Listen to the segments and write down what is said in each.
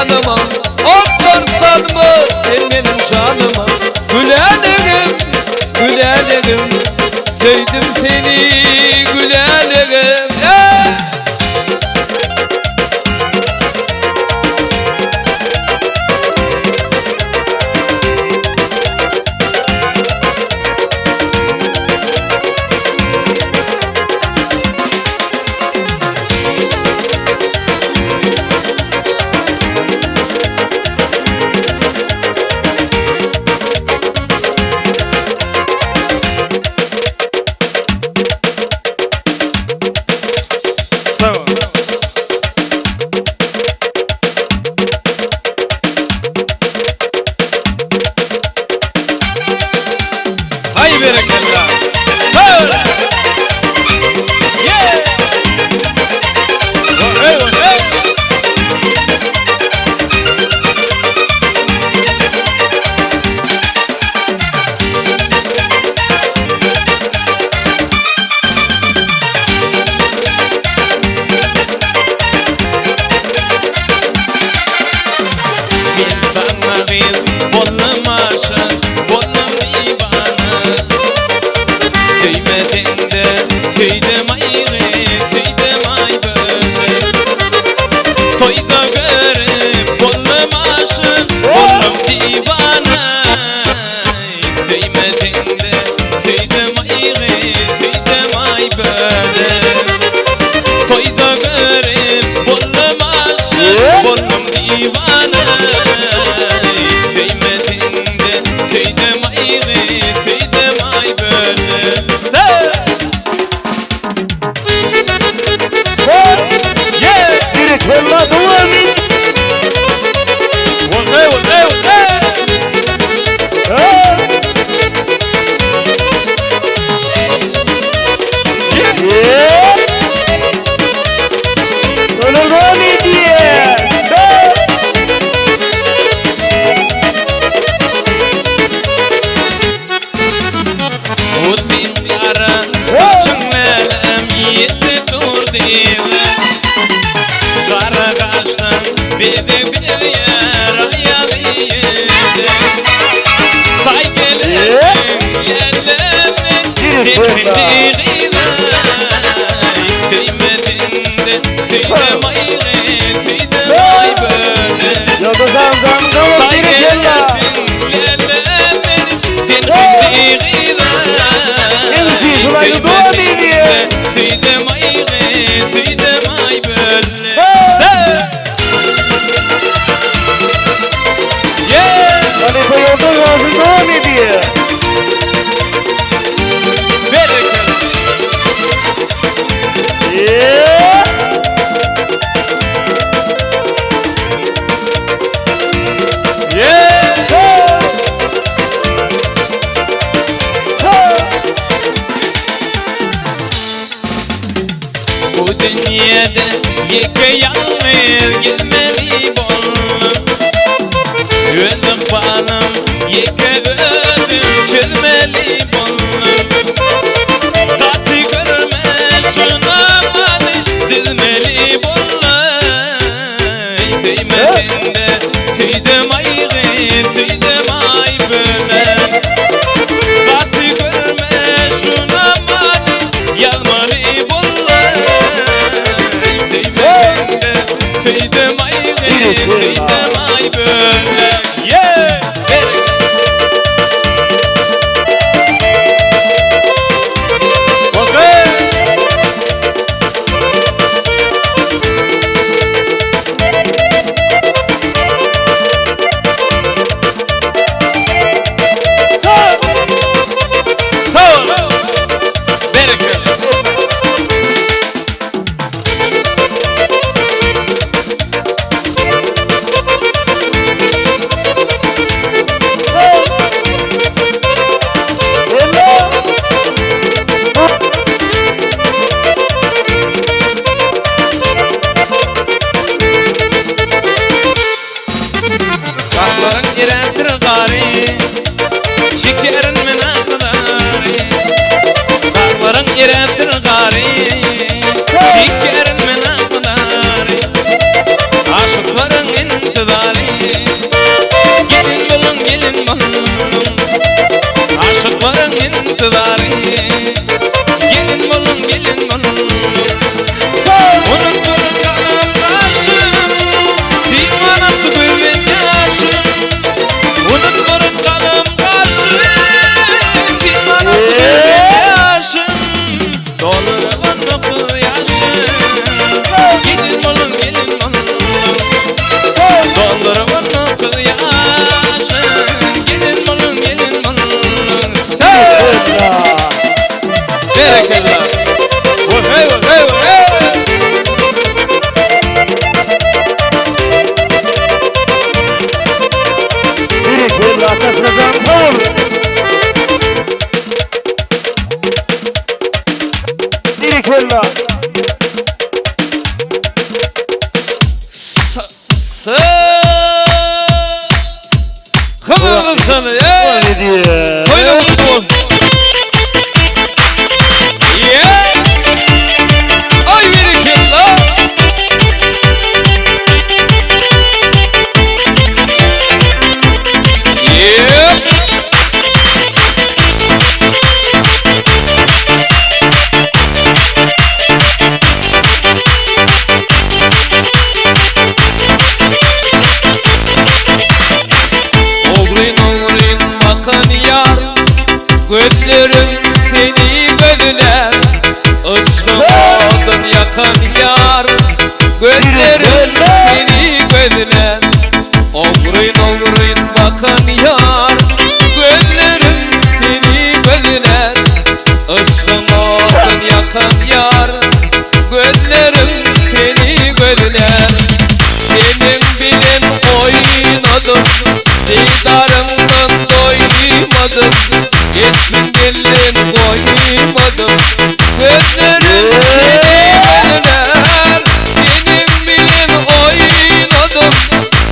yanıma, atlarsan mı sen benim canıma? Gülenim, gülenim, sevdim seni gülenim. Yalmali bolla, kella. Kıvırırım sana ya. Ne diyor? Söyle bunu. Yeah. Ay birikim la. Yeah. Oğrun bakan yar, gözlerim seni gözler. Işkımadın yakan yar, gözlerim seni gözler. Oğrun bakan yar, gözlerim seni gözler. Işkımadın yakan yar, gözlerim seni gözler. Senin bilen oynadım, didarımdan doymadım. Geçtim geldim koymadım, gözlerim seni gözler. Senin bilen oynadım,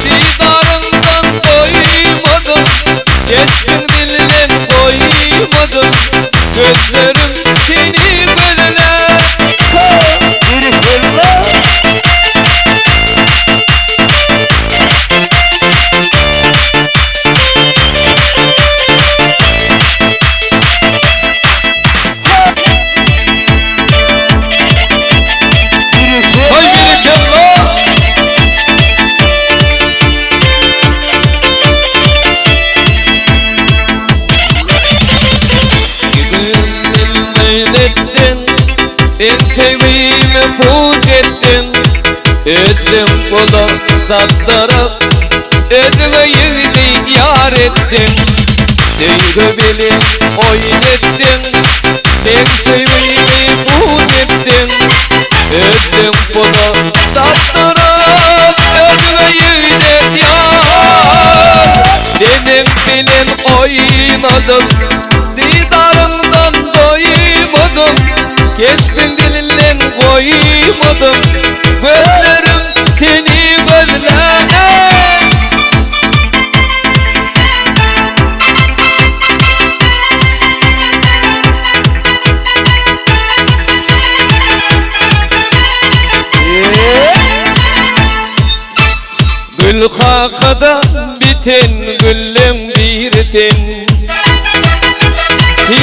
didarımdan doymadım. Geçtim geldim koymadım, gözlerim seni gözler. Bir kella. Hay birikim la. Ettin, ben sevgimi puç ettin. Ettim kulu sattırıp, etme yedi yar ettin. Sevgi bilim oynettin, ben sevgimi puç ettin. Ettim kulu sattırıp, etme yedi yar. Benim bilim oynadım, didarımdan doymadım. Kesbin dilinden koymadım, gözlerim seni gözler. Gül kakada biten güllüm birsin.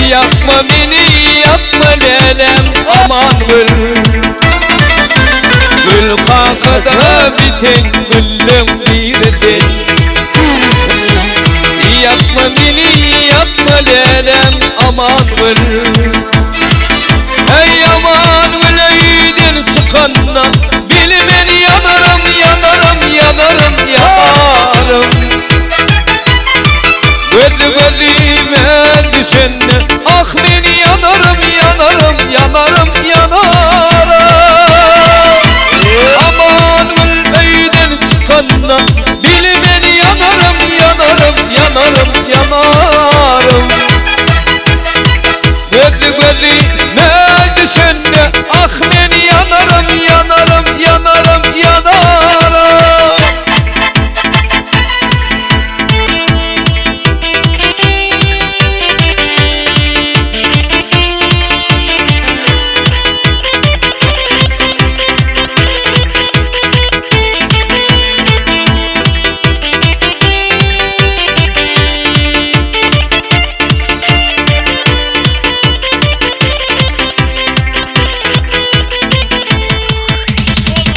Yapma beni yapma lelem aman gül. Gül kakada biten güllüm birsin. Yapma beni yapma lelem aman gül. Ey aman gül eydin sıkanla, bilmen yanarım yanarım yanarım yanarım. Gözü gözüme düşenne, ah ben yanarım yanarım yanarım yanarım. Aman gül eydin sıkanla, bilmen yanarım yanarım yanarım yanarım. Gözü gözüme düşenne, ah ben yanarım yanarım yanarım yanarım.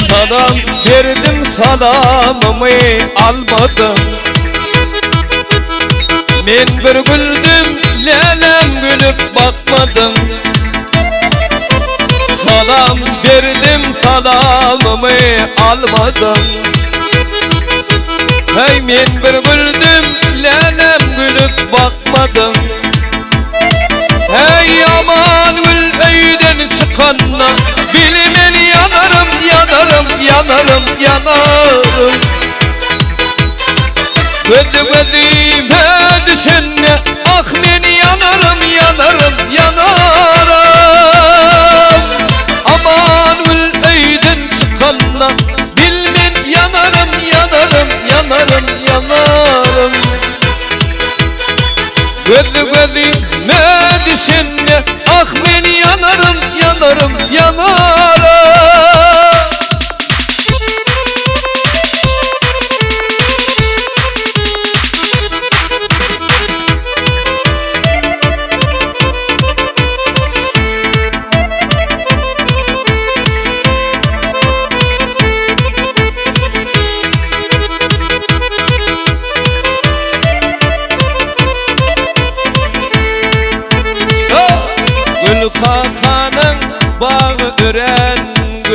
Salam verdim salamımı almadın. Men bir güldüm lelem gülüp bakmadım. Salam verdim salamımı almadım. Hey men bir güldüm lelem gülüp bakmadım. Hey aman gül eyden çıkanla, bilmen yanarım yanarım yanarım yanarım. Gözü gözüme düşenne, ah ben yanarım yanarım yanarım.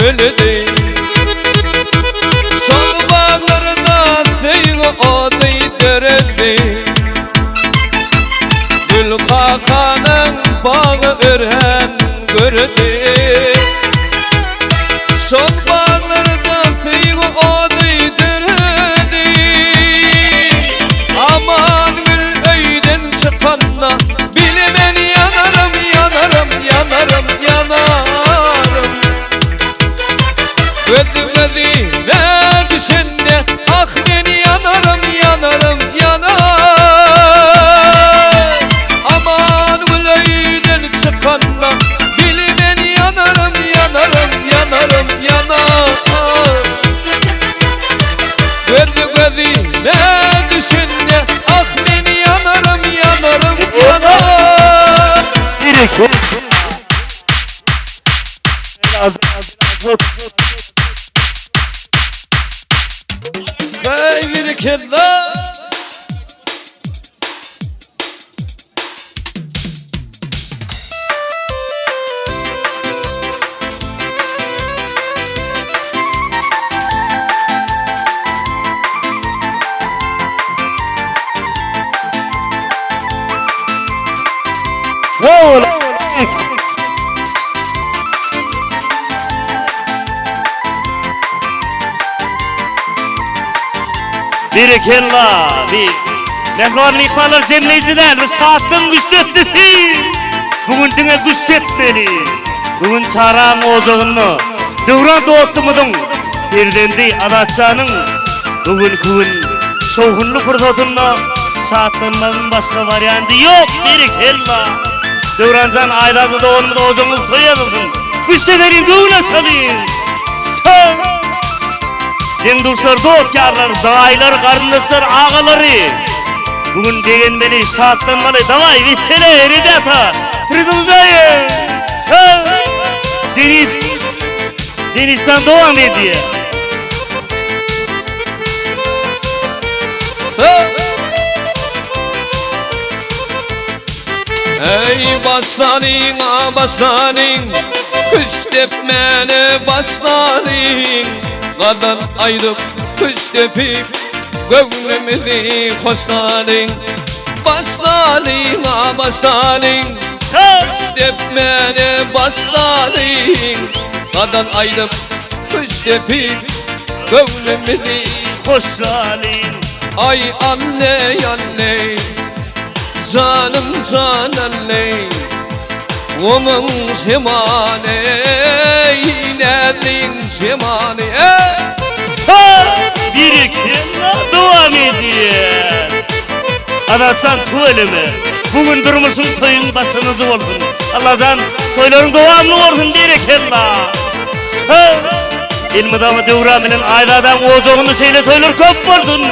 güldi. Sol bağlarda sevgi oday döreldi. Gül kakanın bağı örhen gördü. Sol bağlarda sevgi oday döreldi. Aman gül öyden çıkanda bilmen yanarım, yanarım, yanarım, yanarım. Gözü gözüne düşünde ah ben yanarım, yanarım, yanarım. Aman gül öyden çıkanda bilmen yanarım, yanarım, yanarım, yanarım. Gözü gözüne düşünde ah ben yanarım, yanarım, yanarım. Hey bir kella. Bir kella bir mehruarlı ihbarlar cemleyiciler saatin güçtetdi. Bugün dine güçtetmeli. Bugün çarağın ocağını Devran doğuttumudun birdendi adatçanın. Bugün soğunlu fırsatında saatlığından başka varyantı yok. Bir kella Devrancan aylarda doğumda ocağını toyadırdın. Güçteverin güğüne çalayım. Sen en dostlar, doğutkarlar, dağaylar, kardeşler, ağaları. Bugün degen beni saatlanmalı. Davay vesile ribята. Придолжаем. Deniz sen devam ediyor. Ey başlanin a başlanin, kış tepmeni başlanin. Kadın aydık kış tepip gönlümüzü hoşlanin. Başlanin a başlanin, kış tepmeni başlanin. Kadın aydık kış tepip gönlümüzü hoşlanin. Ay anne anne, canım can anne, onun şemane, ilerleyin şemane. Bir kere devam ediyor. Anlatsan tuvalimi. Bugün durmuşsun toyun başınızı oldun. Allah'tan toyların devamlı oldun bir kere. İlmi damı devramının aylardan ocağını şeyle toylar köp oldun.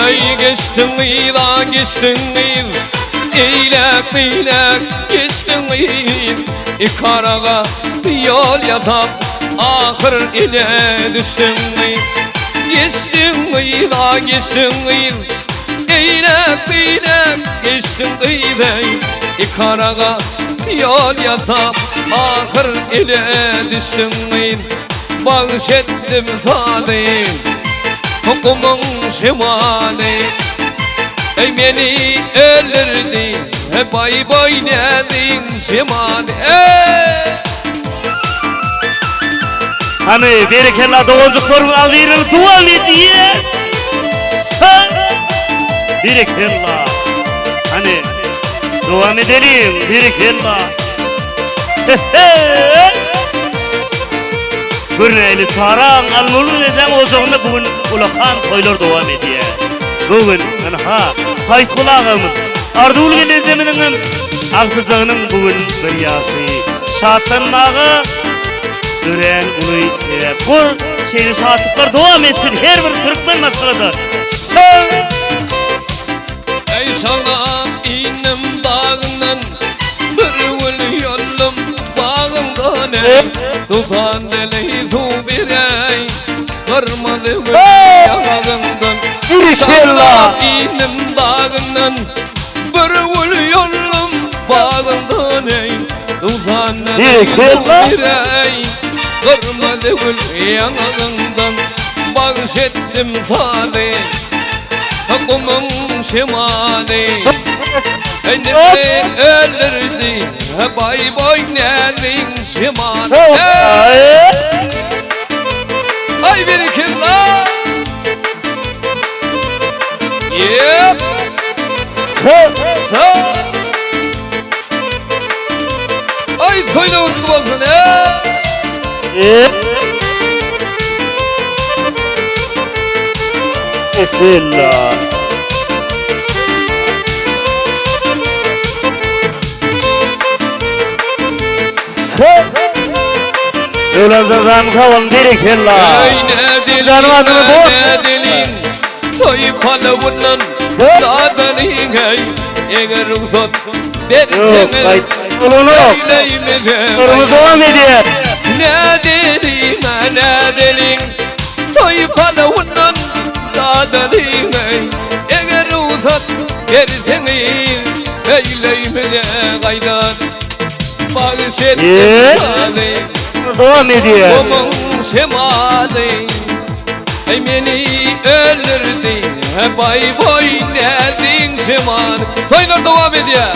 Ey geçtin ıyla geçtin ıyl, eylek eylek geçtin ıyl. İkarağa yol yatab ahır ile düştün ıyl. Geçtin ıyla geçtin ıyl, eylek eylek geçtin ıyl. İkarağa yol yatab ahır ile düştün ıyl. Bağış ettim salim hukumun şemali. Ey beni öldürdün, hep ay boynedin şemali. Hani bir kere doğuncuklarımın alırını dual ediyor. Sen bir kere hani devam edelim bir kere. Gürneyli çağıran alnolu necem ocağında bugün ulakan toylar devam ediyor. Bugün hayt kulağımın ardul geleceğiminin altıcağının bugün bir yası. Saatlanmağı gören ulu kur şeyli saatlikler devam etsin her bir Türkmen masalada. Ey şanam inim dağından, bir gül yollum bağımdan. Tufan deli su birey, kırmadı gül yağından. Şanam inim dağından, Uzanın Birikella. birey Kırmadı gül yanağından Bağışettim sade Kumun şimali Nene ölürdü Bay boy nenin şimali Ay Birikella. Yep. Sağ. Ay toyla mutlu olsun he. Bismillah. Ölen zazan kavan Birikella. Ey ne dilin Canım adını bul. ne dilin Toy palavundan Sadalin ey Eğer ruhsat Yok, Versene Ulunu. Sorumuz devam ediyor. Ne dilin ne dilin Toy palavundan Sadalin ey Eğer ruhsat Versene Eyleyimede gaydan Bağışettim sade Devam ediyor. Kumun şimali Ey beni öldürdü Bay boy nedin şimali Toylar devam ediyor.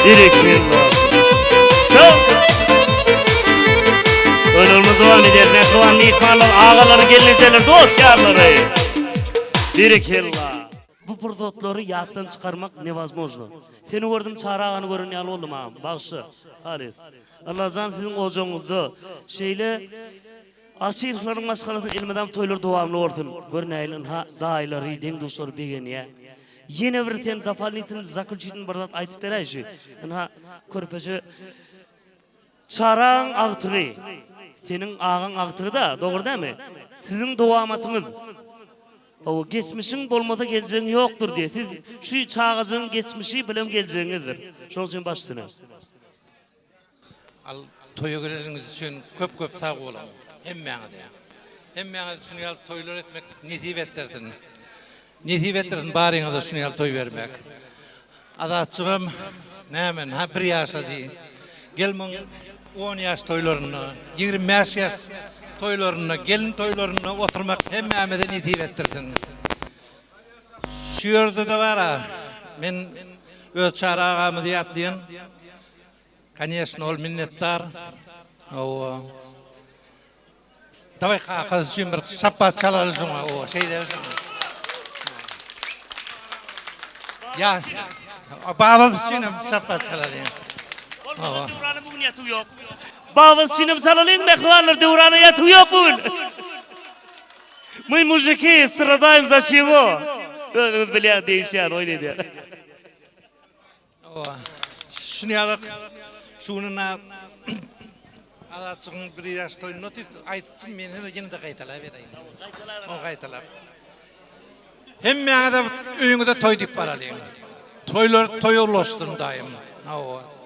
Birikella. Sağ. Önümüz devam ediyor. Mehruan ihmallar, ağaları, gelinceler, dost yarları. Birikella. Bu fırsatları yattan çıkarmak nevazmozlu. Seni gördüm çarağını görün yalı oldum ha. Bağışı. Halis. Allah can sizin ocuğunuzu. Şeyle aşırıların maskalatın ilmeden toylar devamlı ortun. Görün eylin ha dağayları, den dostları begeniye. Yine bir ten dafalitin zakılçıydın bardat aytıp berayışı. Ha körpeşi çarağın ağıtırı. Senin ağın ağıtırı da doğru değil mi? Sizin duamatınız. O geçmişin bolmada geleceğin yoktur diye. Siz şu çağızın geçmişi bilem geleceğinizdir. Şunun için başlayın. Al toyu göreriniz için köp sağ olun. Hemmeniz için yal toylar etmek nisip ettirsin. Nisip ettirsin barinize şunu yal toy vermek. Adatçığım nemen ha bir yaşa değil. Gelmin 10 yaş toylarına, 25 yaş toylarına, gelin toylarına oturmak hemmemize nisip ettirsin. Şu yerde de var ha, men öz çara ağamı diye atlayan, конечно, ol minnettar. O davay kakası için bir şappa çalarızın o şey dersin. Ya babası için bir şappa çalarım. Devranı bugün yatı yok. Babası için çalalım mehruanlar devranı yatı yok bugün. Мы мужики страдаем за чего? Бля, değişen oynuyor diyor. Şunu yalık, şununla adatçığın bir yaş toyunu notit aytıttım men yine de kaytala vereyim. O kaytala. Hemmeye de öğünüde toy deyip baralıyım. Toylar toyurlaştım daim.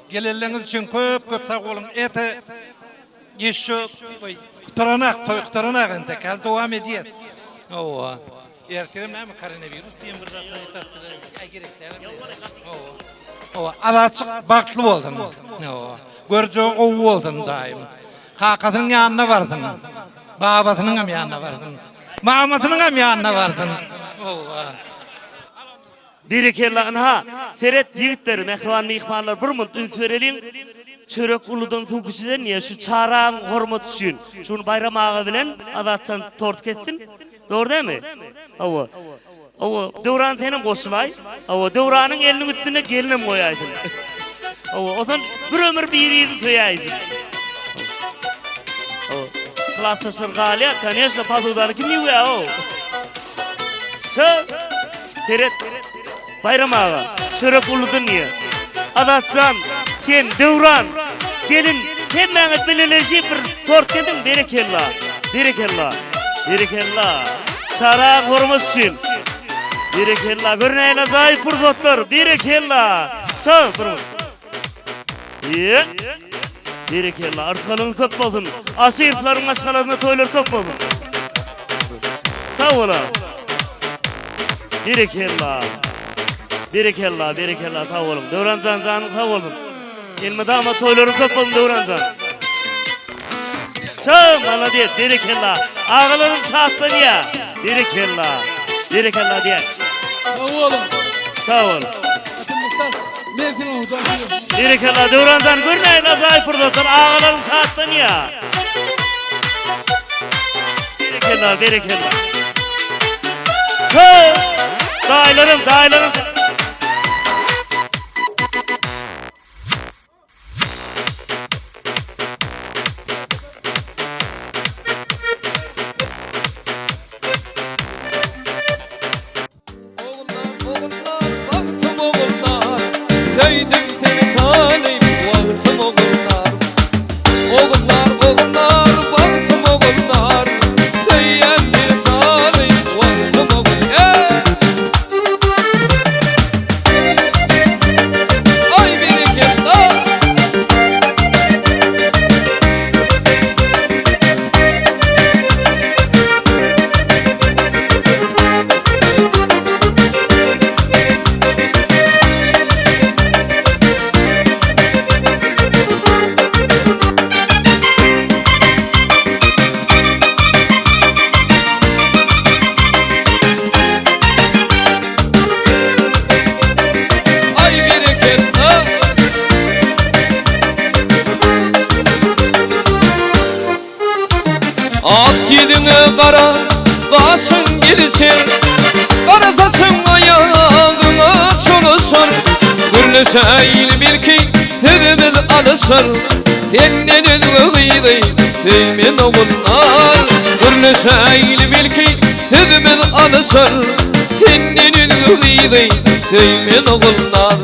Gelirleriniz için köp sağ olun. Ete yeşil kıtıranak ente kal devam ediyor. Ertirim ne mi koronavirüs diye bir adatçık baklı oldun. Göreceğin ovu oldun daim. Kakasının yanına vardın. Babasının yanına vardın. Mamasının yanına vardın. Birikella ha. Feret yigitler, mehruan mihmanlar bir mult üns verelim. Çörek uludan tukuşiden ya şu çarağın hormat için. Şunu bayram ağa bilen adatçan tort kettin. Doğru değil mi? Ava. Devran tenim koşulay. Ava devranın elinin üstüne gelinim koyaydın. Ava odan bir ömür bir yeri toyaydın. Klasta sırgaliya, конечно, pazudarı kim yiyor ya o? Sağ. Feret. Bayram ağa, çörek uludun niye? Adatcan, sen, devran, gelin, hemen belirleyici bir tort edin, Birikella. Çarağın hormat için. Birikella, görüneyin acayip fırsatlar, Birikella. Sağ, durun. Birikella, artkalığınız köp olsun. Asirfların maskalarında toylar köp olsun. Sağ ola. Birikella. Berekella, berekella, sağ olun. Döwrancan canım sağ olun. Elmede ama toyları köp olun Döwrancan. Sağ, malades, berekella. Ağalarım sağlıklı ya. Berekella, berekella diye. Sağ olun. Sağ olun. Atın Muhtar. Ben senin muhtarım. Berekella, Döwrancan görneyin acayip buradadır. Ağalarım sağlıklı ya. Berekella, berekella. Sağ, dayılarım, dayılarım. Oğullar, baktım oğullar. Söyledim seni tanıyıp baktım oğullar. Oğullar, baktım oğullar. Söyledim seni tanıyıp baktım oğullar. Ay bereketler. Ay bereketler. Ak gidine kara başın girişir. Kara saçın ayağına çoluşur. Gürlüşe eğil bil ki tübümüz alışır. Tennenin ığıydı tüymin oğullar. Gürlüşe eğil bil ki tübümüz alışır. Tennenin ığıydı tüymin oğullar.